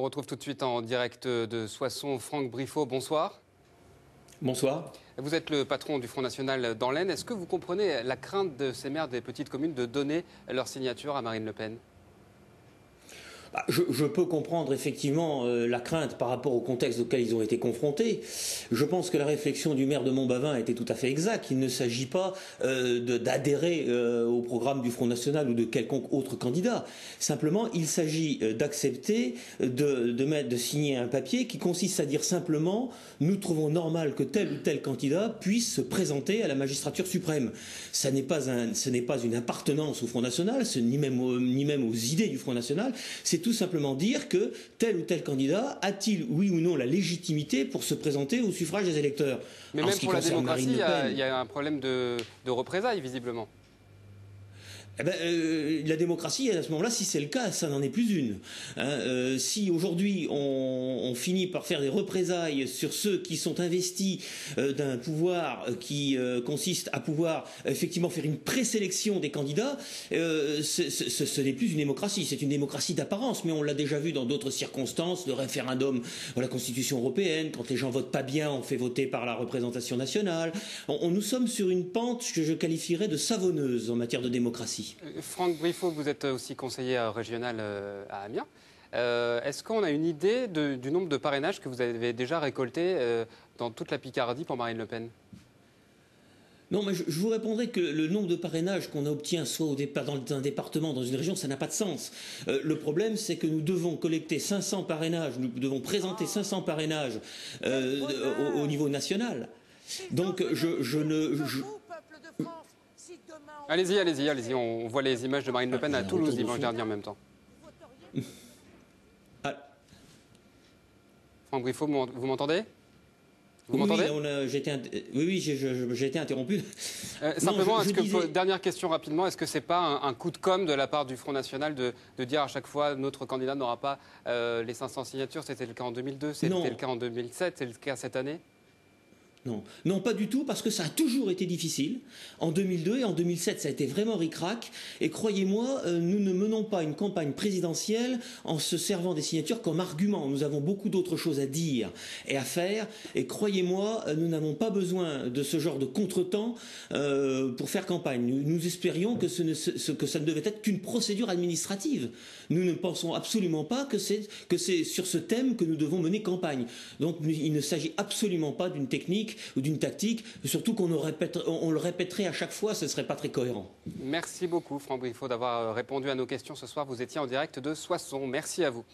On retrouve tout de suite en direct de Soissons Franck Briffaut. Bonsoir. Bonsoir. Vous êtes le patron du Front National dans l'Aisne. Est-ce que vous comprenez la crainte de ces maires des petites communes de donner leur signature à Marine Le Pen ? Je peux comprendre effectivement la crainte par rapport au contexte auquel ils ont été confrontés. Je pense que la réflexion du maire de Montbavin était tout à fait exacte. Il ne s'agit pas d'adhérer au programme du Front National ou de quelconque autre candidat. Simplement, il s'agit d'accepter de signer un papier qui consiste à dire simplement « Nous trouvons normal que tel ou tel candidat puisse se présenter à la magistrature suprême ». Ce n'est pas une appartenance au Front National, ni même aux idées du Front National. C'est tout simplement dire que tel ou tel candidat a-t-il, oui ou non, la légitimité pour se présenter au suffrage des électeurs. Mais même pour la démocratie, il y a un problème de représailles, visiblement. La démocratie, à ce moment-là, si c'est le cas, ça n'en est plus une. Si aujourd'hui on finit par faire des représailles sur ceux qui sont investis d'un pouvoir qui consiste à pouvoir effectivement faire une présélection des candidats, ce n'est plus une démocratie, c'est une démocratie d'apparence, mais on l'a déjà vu dans d'autres circonstances, le référendum sur la Constitution européenne, quand les gens votent pas bien, on fait voter par la représentation nationale. Nous sommes sur une pente que je qualifierais de savonneuse en matière de démocratie. Franck Briffaut, vous êtes aussi conseiller régional à Amiens. Est-ce qu'on a une idée du nombre de parrainages que vous avez déjà récoltés dans toute la Picardie pour Marine Le Pen ? Non, mais je vous répondrai que le nombre de parrainages qu'on obtient soit au départ dans un département, dans une région, ça n'a pas de sens. Le problème, c'est que nous devons collecter 500 parrainages, nous devons présenter 500 parrainages au niveau national. Donc Allez-y, on voit les images de Marine Le Pen à Toulouse dimanche dernier en même temps. Franck Briffaut, vous m'entendez ? Oui, j'ai été interrompu. Simplement, dernière question rapidement, est-ce que ce n'est pas un coup de com' de la part du Front National de dire à chaque fois notre candidat n'aura pas les 500 signatures? C'était le cas en 2002, c'était le cas en 2007, c'est le cas cette année? Non, pas du tout, parce que ça a toujours été difficile. En 2002 et en 2007, ça a été vraiment ric-rac. Et croyez-moi, nous ne menons pas une campagne présidentielle en se servant des signatures comme argument. Nous avons beaucoup d'autres choses à dire et à faire. Et croyez-moi, nous n'avons pas besoin de ce genre de contretemps pour faire campagne. Nous espérions que ça ne devait être qu'une procédure administrative. Nous ne pensons absolument pas que c'est sur ce thème que nous devons mener campagne. Donc il ne s'agit absolument pas d'une technique ou d'une tactique, surtout qu'on le répéterait à chaque fois, ce ne serait pas très cohérent. Merci beaucoup Franck Briffaut d'avoir répondu à nos questions ce soir. Vous étiez en direct de Soissons. Merci à vous.